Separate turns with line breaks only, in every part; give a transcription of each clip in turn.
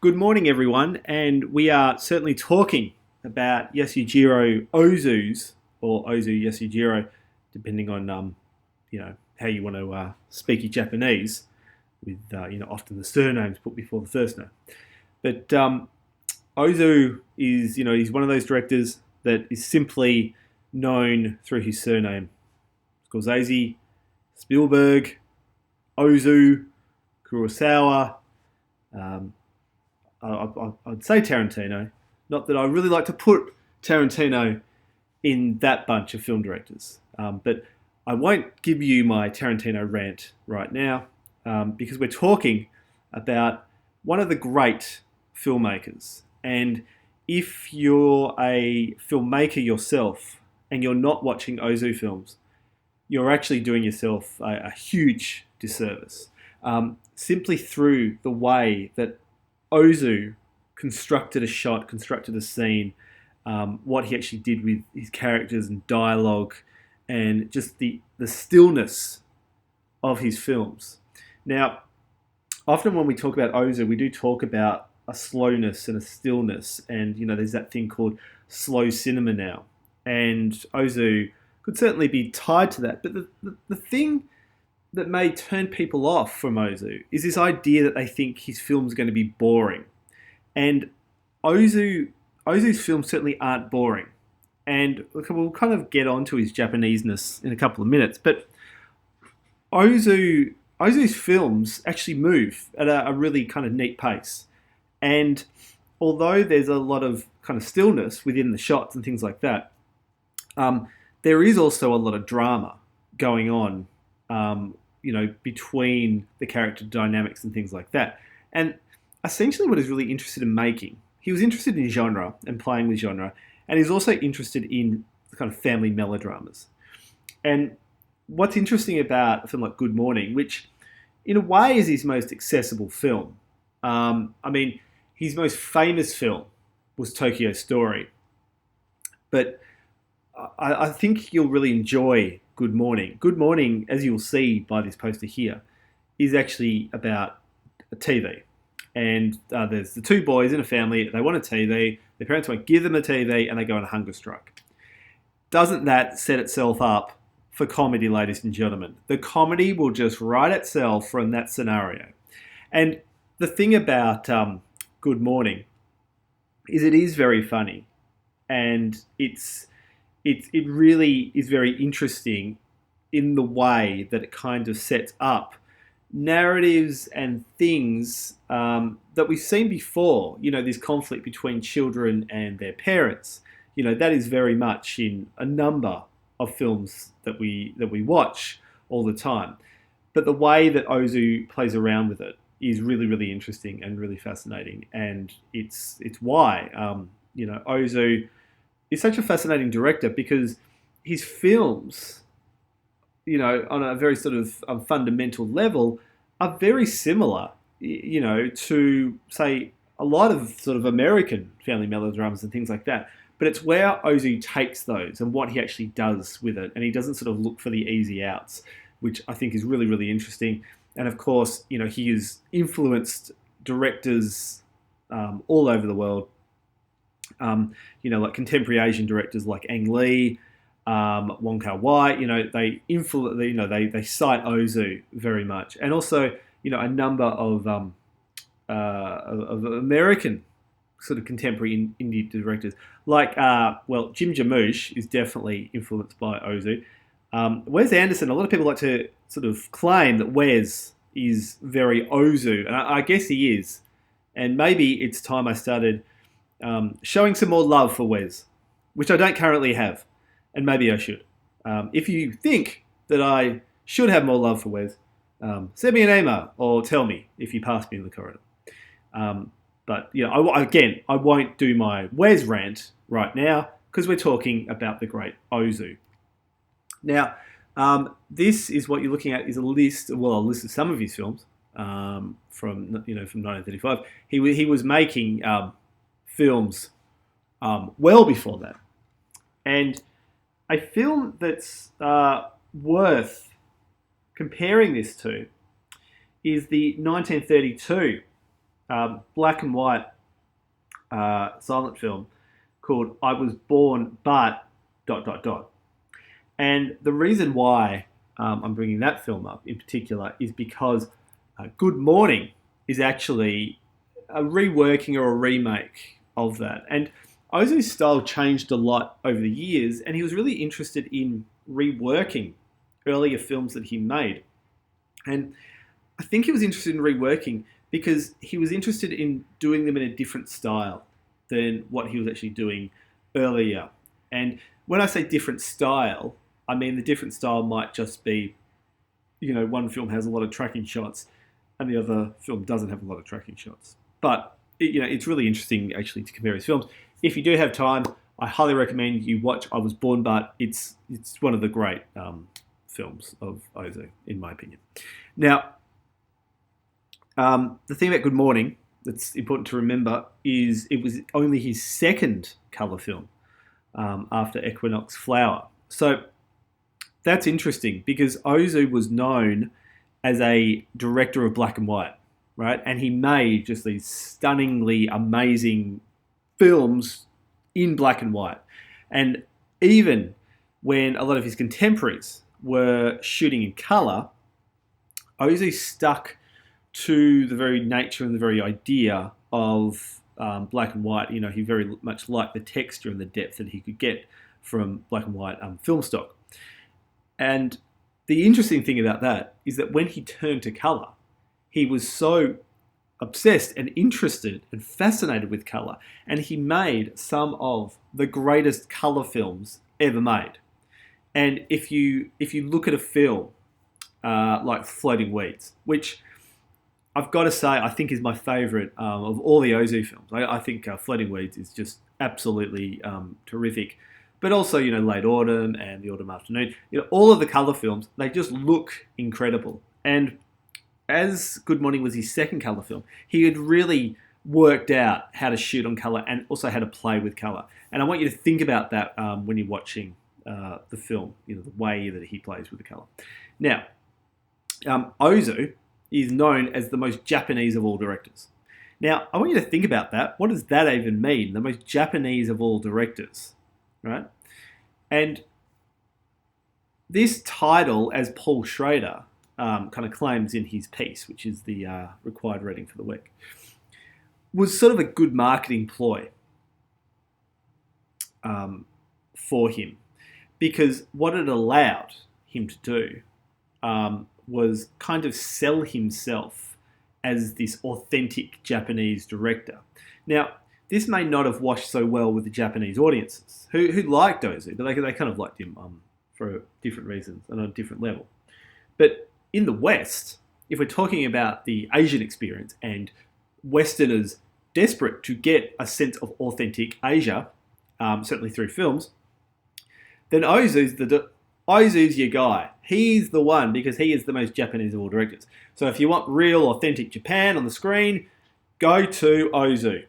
Good morning, everyone, and we are certainly talking about Yasujiro Ozu's or Ozu Yasujiro, depending on how you want to speak your Japanese, with often the surnames put before the first name. But Ozu is he's one of those directors that is simply known through his surname: Scorsese, Spielberg, Ozu, Kurosawa. Um, I'd say Tarantino. Not that I really like to put Tarantino in that bunch of film directors, but I won't give you my Tarantino rant right now because we're talking about one of the great filmmakers. And if you're a filmmaker yourself and you're not watching Ozu films, you're actually doing yourself a huge disservice simply through the way that Ozu constructed a shot, constructed a scene, what he actually did with his characters and dialogue, and just the stillness of his films. Now, often when we talk about Ozu, we do talk about a slowness and a stillness, and there's that thing called slow cinema now, and Ozu could certainly be tied to that. But the thing that may turn people off from Ozu is this idea that they think his film's going to be boring. And Ozu's films certainly aren't boring. And we'll kind of get onto his Japaneseness in a couple of minutes. But Ozu's films actually move at a really kind of neat pace. And although there's a lot of kind of stillness within the shots and things like that, there is also a lot of drama going on between the character dynamics and things like that. And essentially what he's really interested in making, he was interested in genre and playing with genre, and he's also interested in kind of family melodramas. And what's interesting about a film like Good Morning, which in a way is his most accessible film. His most famous film was Tokyo Story. But I think you'll really enjoy Good Morning. Good Morning, as you'll see by this poster here, is actually about a TV. And there's the two boys in a family, they want a TV, their parents won't give them a TV, and they go on a hunger strike. Doesn't that set itself up for comedy, ladies and gentlemen? The comedy will just write itself from that scenario. And the thing about Good Morning is it is very funny, and it really is very interesting in the way that it kind of sets up narratives and things that we've seen before. This conflict between children and their parents. That is very much in a number of films that we watch all the time. But the way that Ozu plays around with it is really, really interesting and really fascinating. And it's why Ozu is such a fascinating director, because his films, on a very sort of fundamental level, are very similar, to, say, a lot of sort of American family melodramas and things like that. But it's where Ozu takes those and what he actually does with it. And he doesn't sort of look for the easy outs, which I think is really, really interesting. And of course, he has influenced directors all over the world. Like contemporary Asian directors like Ang Lee, Wong Kar-wai. They cite Ozu very much, and also a number of American sort of contemporary indie directors like Jim Jarmusch is definitely influenced by Ozu. Wes Anderson. A lot of people like to sort of claim that Wes is very Ozu, and I guess he is. And maybe it's time I started showing some more love for Wes, which I don't currently have, and maybe I should. If you think that I should have more love for Wes, send me an email or tell me if you pass me in the corridor. But I won't do my Wes rant right now because we're talking about the great Ozu. Now, this is what you're looking at is a list of some of his films from 1935. He was making films well before that. And a film that's worth comparing this to is the 1932 black and white silent film called I Was Born But ... And the reason why I'm bringing that film up in particular is because Good Morning is actually a reworking or a remake of that. And Ozu's style changed a lot over the years, and he was really interested in reworking earlier films that he made. And I think he was interested in reworking because he was interested in doing them in a different style than what he was actually doing earlier. And when I say different style, I mean the different style might just be, one film has a lot of tracking shots and the other film doesn't have a lot of tracking shots. But it's really interesting actually to compare his films. If you do have time, I highly recommend you watch I Was Born But. It's one of the great films of Ozu, in my opinion. Now, the thing about Good Morning that's important to remember is it was only his second colour film after Equinox Flower. So that's interesting because Ozu was known as a director of black and white, right? And he made just these stunningly amazing films in black and white. And even when a lot of his contemporaries were shooting in colour, Ozu stuck to the very nature and the very idea of black and white. He very much liked the texture and the depth that he could get from black and white film stock. And the interesting thing about that is that when he turned to colour, he was so obsessed and interested and fascinated with colour, and he made some of the greatest colour films ever made. And if you look at a film like Floating Weeds, which I've got to say I think is my favourite of all the Ozu films. I think Floating Weeds is just absolutely terrific. But also, Late Autumn and The Autumn Afternoon, all of the colour films, they just look incredible. And as Good Morning was his second colour film, he had really worked out how to shoot on colour and also how to play with colour. And I want you to think about that when you're watching the film, the way that he plays with the colour. Now, Ozu is known as the most Japanese of all directors. Now, I want you to think about that. What does that even mean? The most Japanese of all directors, right? And this title, as Paul Schrader kind of claims in his piece, which is the required reading for the week, was sort of a good marketing ploy for him, because what it allowed him to do was kind of sell himself as this authentic Japanese director. Now, this may not have washed so well with the Japanese audiences who liked Ozu, but they kind of liked him for different reasons and on a different level. But in the West, if we're talking about the Asian experience and Westerners desperate to get a sense of authentic Asia, certainly through films, then Ozu's your guy. He's the one because he is the most Japanese of all directors. So if you want real authentic Japan on the screen, go to Ozu.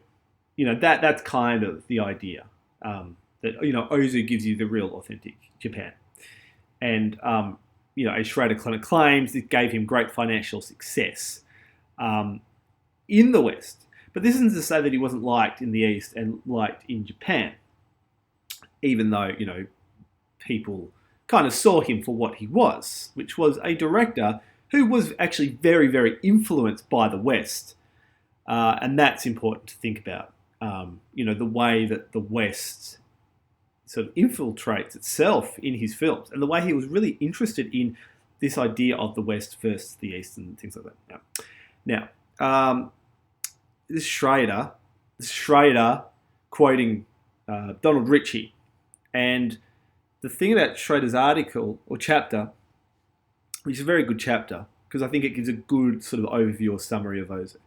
That's kind of the idea. That Ozu gives you the real authentic Japan. And as Schrader kind of claims, it gave him great financial success in the West. But this isn't to say that he wasn't liked in the East and liked in Japan, even though, people kind of saw him for what he was, which was a director who was actually very, very influenced by the West. And that's important to think about, the way that the West sort of infiltrates itself in his films and the way he was really interested in this idea of the West versus the East and things like that. Now, this Schrader quoting Donald Ritchie, and the thing about Schrader's article or chapter, which is a very good chapter because I think it gives a good sort of overview or summary of Ozu,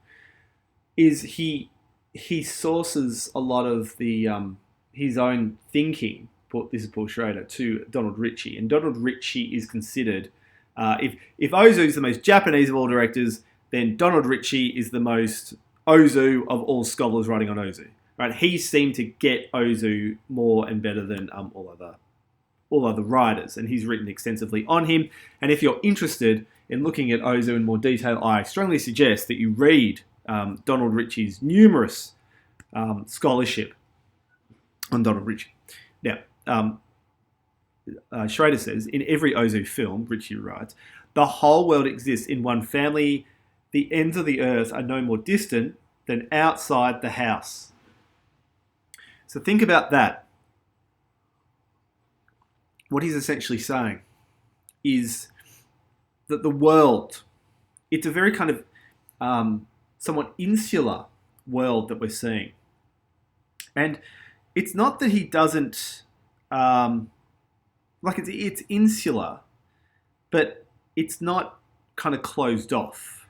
is he sources a lot of the his own thinking. This is Paul Schrader to Donald Ritchie, and Donald Ritchie is considered if Ozu is the most Japanese of all directors, then Donald Ritchie is the most Ozu of all scholars writing on Ozu. Right? He seemed to get Ozu more and better than all other writers, and he's written extensively on him. And if you're interested in looking at Ozu in more detail, I strongly suggest that you read Donald Ritchie's numerous scholarship on Donald Ritchie. Now, Schrader says, in every Ozu film, Ritchie writes, the whole world exists in one family. The ends of the earth are no more distant than outside the house. So think about that. What he's essentially saying is that the world, it's a very kind of somewhat insular world that we're seeing. And it's not that he doesn't, it's insular, but it's not kind of closed off.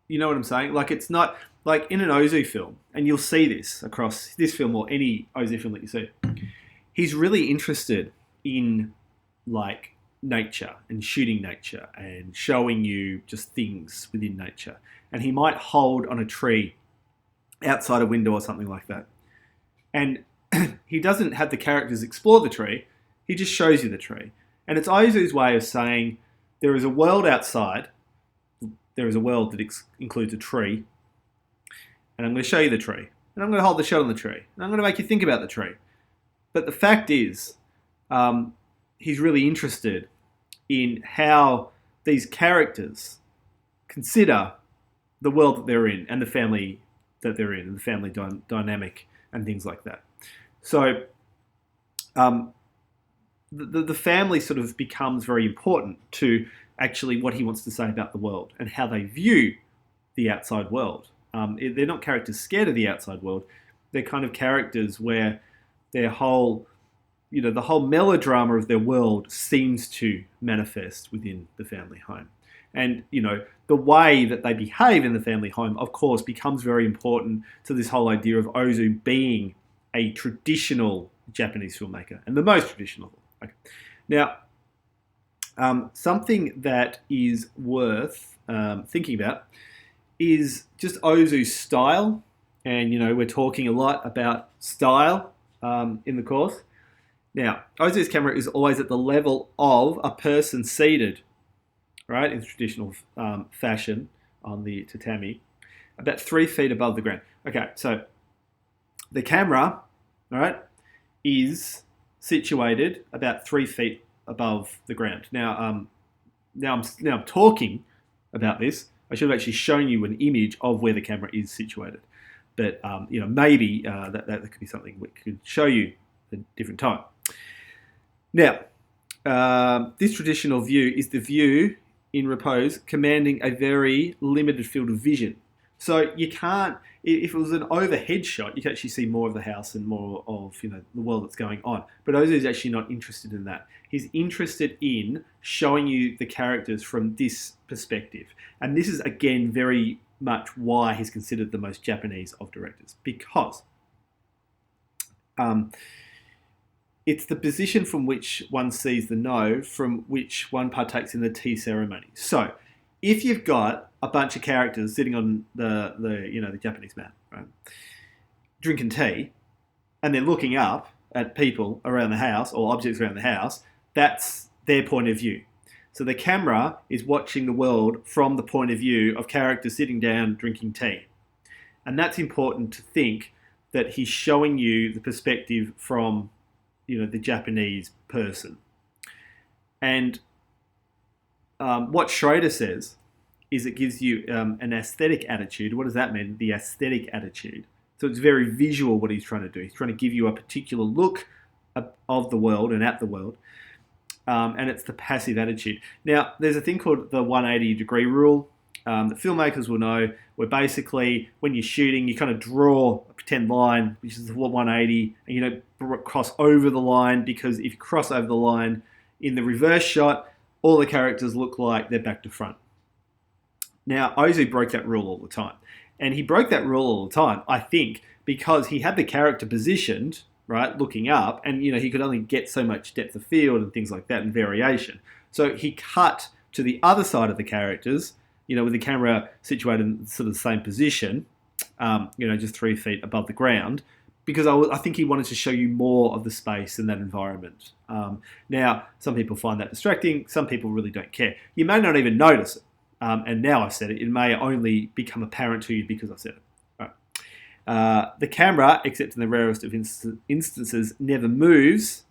You know what I'm saying? Like, it's not, like in an Ozu film, and you'll see this across this film or any Ozu film that you see, he's really interested in, like, nature and shooting nature and showing you just things within nature. And he might hold on a tree outside a window or something like that. And he doesn't have the characters explore the tree, he just shows you the tree. And it's Ozu's way of saying there is a world outside, there is a world that includes a tree, and I'm going to show you the tree, and I'm going to hold the shot on the tree, and I'm going to make you think about the tree. But the fact is, he's really interested in how these characters consider the world that they're in and the family that they're in and the family dynamic and things like that. So the family sort of becomes very important to actually what he wants to say about the world and how they view the outside world. They're not characters scared of the outside world. They're kind of characters where their whole, the whole melodrama of their world seems to manifest within the family home. And, the way that they behave in the family home, of course, becomes very important to this whole idea of Ozu being a traditional Japanese filmmaker, and the most traditional. Okay. Now, something that is worth thinking about is just Ozu's style. And, we're talking a lot about style in the course. Now, Ozu's camera is always at the level of a person seated, right, in traditional fashion on the tatami, about 3 feet above the ground. Okay, so the camera, all right, is situated about 3 feet above the ground. Now, I'm talking about this. I should have actually shown you an image of where the camera is situated, but maybe that could be something we could show you at a different time. Now, this traditional view is the view in repose, commanding a very limited field of vision. So you can't, if it was an overhead shot, you can actually see more of the house and more of the world that's going on. But Ozu is actually not interested in that. He's interested in showing you the characters from this perspective. And this is, again, very much why he's considered the most Japanese of directors, because it's the position from which one sees the no, from which one partakes in the tea ceremony. So, if you've got a bunch of characters sitting on the Japanese mat, right, drinking tea, and they're looking up at people around the house or objects around the house, that's their point of view. So the camera is watching the world from the point of view of characters sitting down drinking tea. And that's important to think that he's showing you the perspective from the Japanese person. And what Schrader says is it gives you an aesthetic attitude. What does that mean? The aesthetic attitude. So it's very visual what he's trying to do. He's trying to give you a particular look of the world and at the world. And it's the passive attitude. Now, there's a thing called the 180-degree rule that filmmakers will know, where basically when you're shooting, you kind of draw a pretend line, which is 180, and you don't cross over the line, because if you cross over the line in the reverse shot, all the characters look like they're back to front. Now, Ozu broke that rule all the time. And he broke that rule all the time, I think, because he had the character positioned, right, looking up, and he could only get so much depth of field and things like that and variation. So he cut to the other side of the characters, with the camera situated in sort of the same position, just 3 feet above the ground, because I think he wanted to show you more of the space in that environment. Now, some people find that distracting. Some people really don't care. You may not even notice it. and now I've said it, it may only become apparent to you because I've said it. The camera, except in the rarest of instances, never moves.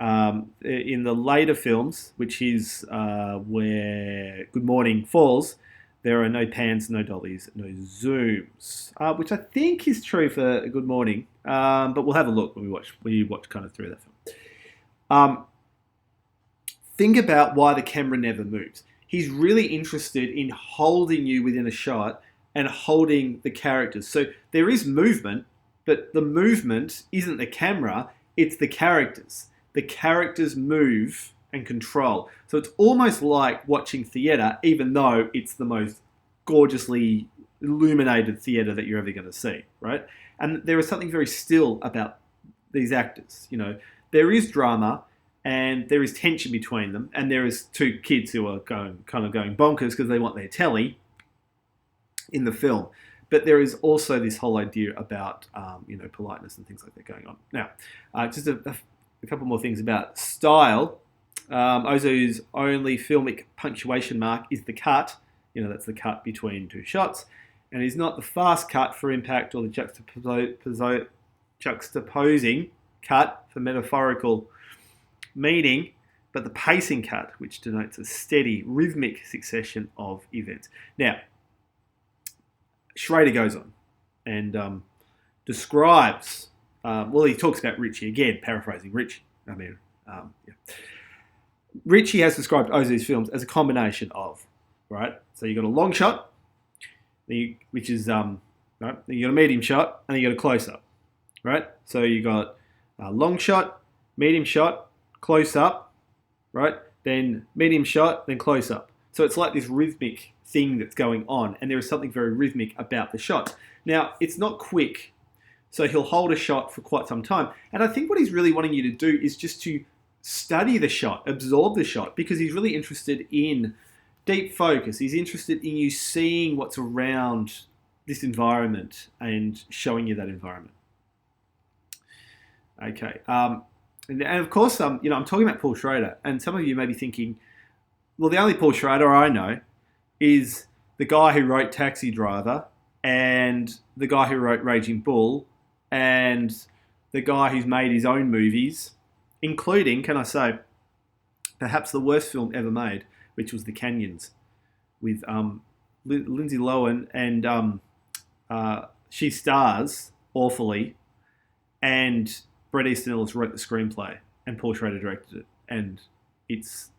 In the later films, which is where Good Morning falls, there are no pans, no dollies, no zooms, which I think is true for Good Morning, but we'll have a look when you watch kind of through that film. Think about why the camera never moves. He's really interested in holding you within a shot and holding the characters. So there is movement, but the movement isn't the camera, it's the characters. The characters move and control. So it's almost like watching theatre, even though it's the most gorgeously illuminated theatre that you're ever going to see, right? And there is something very still about these actors. You know, there is drama and there is tension between them, and there is two kids who are going bonkers because they want their telly in the film. But there is also this whole idea about politeness and things like that going on. Now, just a couple more things about style. Ozu's only filmic punctuation mark is the cut. You know, that's the cut between two shots. And he's not the fast cut for impact or the juxtaposing cut for metaphorical meaning, but the pacing cut, which denotes a steady, rhythmic succession of events. Now, Schrader goes on and describes... he talks about Ritchie again, paraphrasing Ritchie. Ritchie has described Ozu's films as a combination of, right? So you've got a long shot, which is right. Then you got a medium shot, and then you got a close up, right? So you got a long shot, medium shot, close up, right? Then medium shot, then close up. So it's like this rhythmic thing that's going on, and there is something very rhythmic about the shot. Now, it's not quick. So he'll hold a shot for quite some time. And I think what he's really wanting you to do is just to study the shot, absorb the shot, because he's really interested in deep focus. He's interested in you seeing what's around this environment and showing you that environment. Okay. And of course, I'm talking about Paul Schrader, and some of you may be thinking, well, the only Paul Schrader I know is the guy who wrote Taxi Driver and the guy who wrote Raging Bull, and the guy who's made his own movies, including, can I say, perhaps the worst film ever made, which was The Canyons, with Lindsay Lohan, and she stars awfully, and Bret Easton Ellis wrote the screenplay, and Paul Schrader directed it, and it's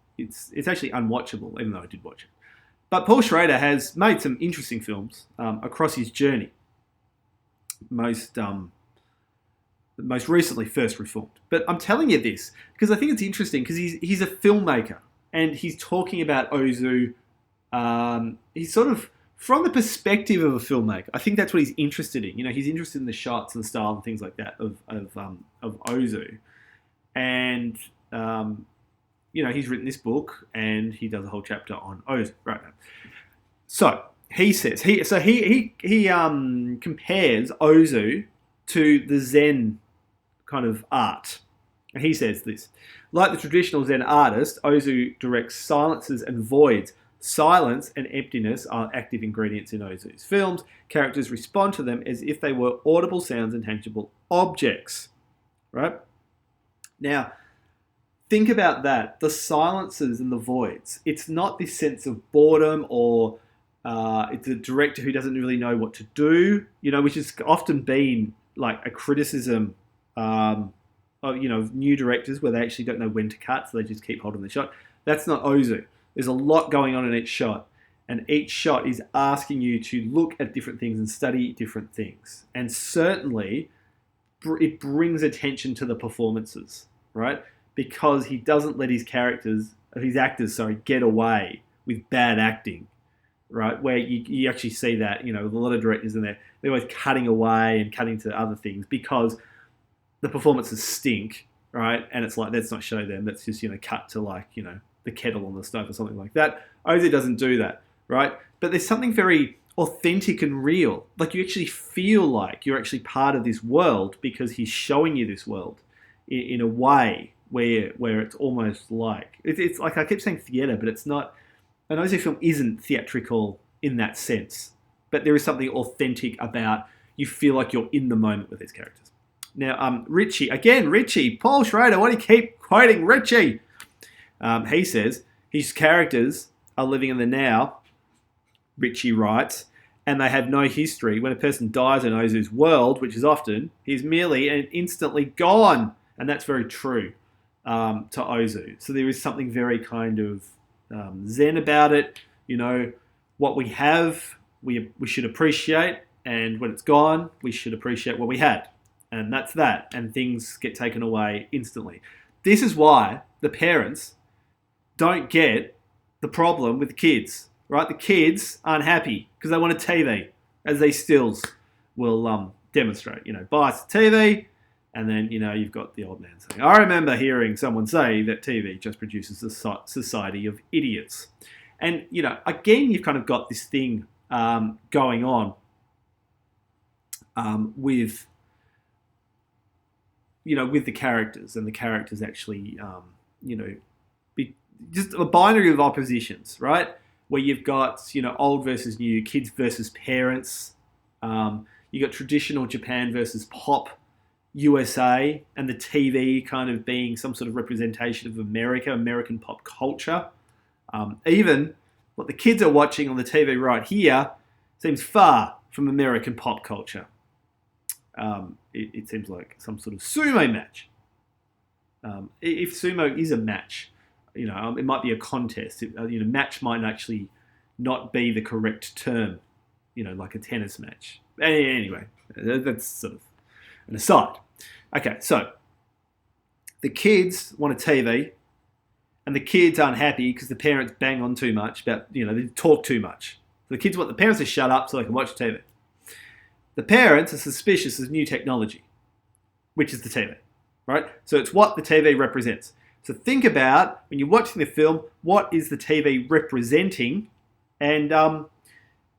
actually unwatchable, even though I did watch it. But Paul Schrader has made some interesting films across his journey. Most recently, First Reformed. But I'm telling you this because I think it's interesting because he's a filmmaker and he's talking about Ozu. He's sort of from the perspective of a filmmaker. I think that's what he's interested in. You know, he's interested in the shots and the style and things like that of Ozu. And he's written this book and he does a whole chapter on Ozu right now. So he says he compares Ozu to the Zen kind of art. And he says this: like the traditional Zen artist, Ozu directs silences and voids. Silence and emptiness are active ingredients in Ozu's films. Characters respond to them as if they were audible sounds and tangible objects. Right? Now, think about that. The silences and the voids. It's not this sense of boredom or it's a director who doesn't really know what to do, which has often been like a criticism of new directors where they actually don't know when to cut, so they just keep holding the shot. That's not Ozu. There's a lot going on in each shot, and each shot is asking you to look at different things and study different things. And certainly, it brings attention to the performances, right? Because he doesn't let his actors, get away with bad acting, right? Where you actually see that, with a lot of directors in there, they're always cutting away and cutting to other things because the performances stink, right? And it's like, let's not show them. Let's just, cut to the kettle on the stove or something like that. Ozu doesn't do that, right? But there's something very authentic and real. Like you actually feel like you're actually part of this world because he's showing you this world in a way where it's almost like, it's like I keep saying theatre, but it's not an Ozu film isn't theatrical in that sense, but there is something authentic about you feel like you're in the moment with these characters. Now, Richie, Paul Schrader, why do you keep quoting Richie? He says his characters are living in the now, Richie writes, and they have no history. When a person dies in Ozu's world, which is often, he's merely and instantly gone. And that's very true to Ozu. So there is something very kind of zen about it. You know, what we have, we should appreciate. And when it's gone, we should appreciate what we had. And that's that. And things get taken away instantly. This is why the parents don't get the problem with the kids, right? The kids aren't happy because they want a TV, as these stills will demonstrate. You know, buy us a TV, and then, you know, you've got the old man saying, I remember hearing someone say that TV just produces a society of idiots. And, you know, again, you've kind of got this thing going on with, you know, with the characters, and the characters actually, you know, just a binary of oppositions, right? Where you've got, you know, old versus new, kids versus parents. You've got traditional Japan versus pop USA, and the TV kind of being some sort of representation of American pop culture. Even what the kids are watching on the TV right here seems far from American pop culture. It seems like some sort of sumo match. If sumo is a match, you know, it might be a contest. You know, match might actually not be the correct term. You know, like a tennis match. Anyway, that's sort of an aside. Okay, so the kids want a TV, and the kids aren't happy because the parents bang on too much about, you know, they talk too much. So the kids want the parents to shut up so they can watch TV. The parents are suspicious of new technology, which is the TV, right? So it's what the TV represents. So think about, when you're watching the film, what is the TV representing, and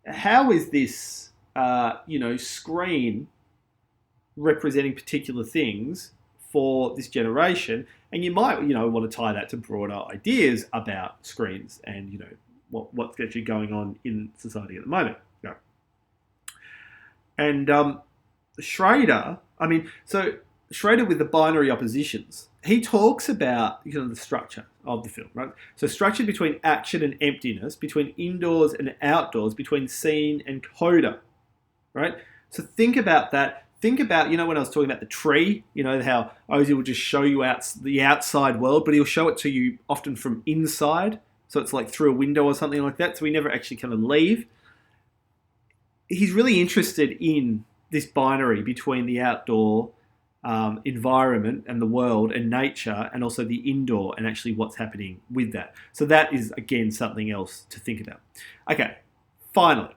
how is this, you know, screen representing particular things for this generation? And you might, you know, want to tie that to broader ideas about screens and, you know, what's actually going on in society at the moment. Yeah. And Schrader with the binary oppositions, he talks about, you know, the structure of the film, right? So structure between action and emptiness, between indoors and outdoors, between scene and coda, right? So think about that. Think about, you know, when I was talking about the tree, you know, how Ozu will just show you the outside world, but he'll show it to you often from inside. So it's like through a window or something like that. So we never actually kind of leave. He's really interested in this binary between the outdoor environment and the world and nature, and also the indoor and actually what's happening with that. So that is, again, something else to think about. Okay, finally,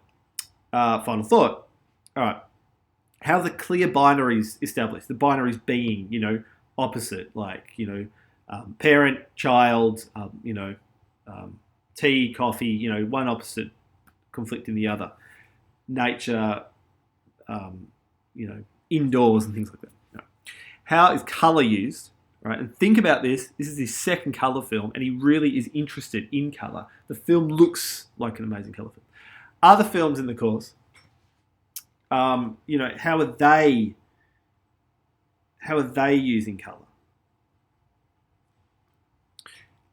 final thought. All right, how are the clear binaries established? The binaries being, you know, opposite, like, you know, parent, child, you know, tea, coffee, you know, one opposite conflicting the other. Nature, you know, indoors and things like that. You know. How is colour used? Right, and think about this. This is his second colour film, and he really is interested in colour. The film looks like an amazing colour film. Other films in the course, you know, how are they using colour?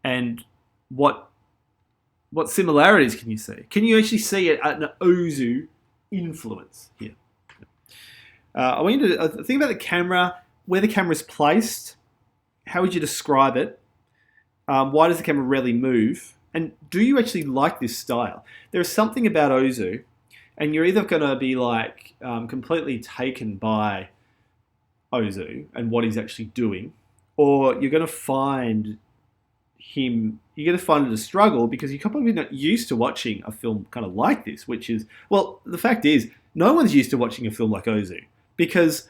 And what similarities can you see? Can you actually see an Ozu influence here? I want you to think about the camera, where the camera is placed. How would you describe it? Why does the camera rarely move? And do you actually like this style? There is something about Ozu, and you're either going to be like completely taken by Ozu and what he's actually doing, or you're going to find it a struggle because you're probably not used to watching a film kind of like this, which is, well, the fact is, no one's used to watching a film like Ozu because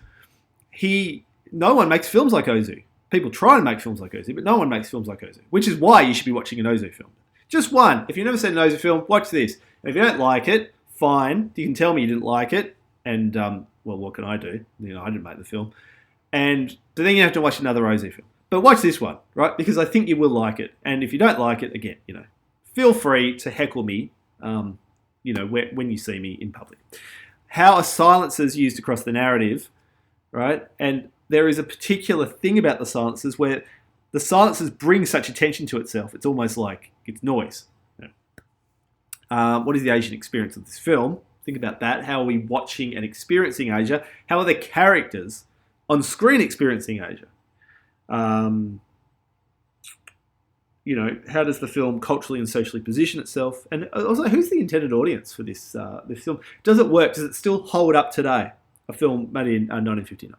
no one makes films like Ozu. People try and make films like Ozu, but no one makes films like Ozu, which is why you should be watching an Ozu film. Just one. If you've never seen an Ozu film, watch this. And if you don't like it, fine. You can tell me you didn't like it, and, well, what can I do? You know, I didn't make the film. But then you have to watch another Ozu film. But watch this one, right? Because I think you will like it. And if you don't like it, again, you know, feel free to heckle me, when you see me in public. How are silences used across the narrative, right? And there is a particular thing about the silences where the silences bring such attention to itself. It's almost like it's noise. What is the Asian experience of this film? Think about that. How are we watching and experiencing Asia? How are the characters on screen experiencing Asia? How does the film culturally and socially position itself? And also, who's the intended audience for this film? Does it work? Does it still hold up today? A film made in 1959.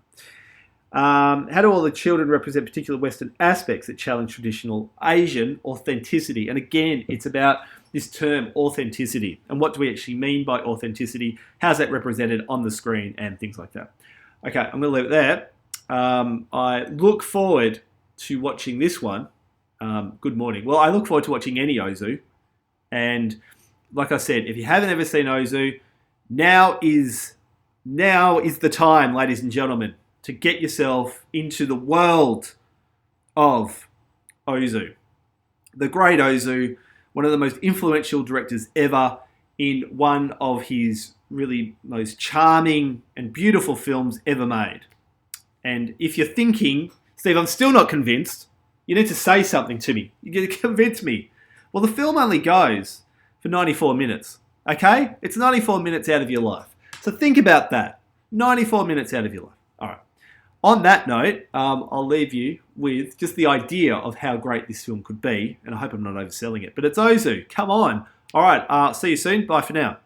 How do all the children represent particular Western aspects that challenge traditional Asian authenticity? And again, it's about this term authenticity. And what do we actually mean by authenticity? How's that represented on the screen and things like that? Okay, I'm going to leave it there. I look forward to watching this one. Good morning. Well, I look forward to watching any Ozu. And like I said, if you haven't ever seen Ozu, now is the time, ladies and gentlemen, to get yourself into the world of Ozu. The great Ozu, one of the most influential directors ever, in one of his really most charming and beautiful films ever made. And if you're thinking, Steve, I'm still not convinced, you need to say something to me. You need to convince me. Well, the film only goes for 94 minutes, okay? It's 94 minutes out of your life. So think about that. 94 minutes out of your life. All right. On that note, I'll leave you with just the idea of how great this film could be, and I hope I'm not overselling it. But it's Ozu. Come on. All right. See you soon. Bye for now.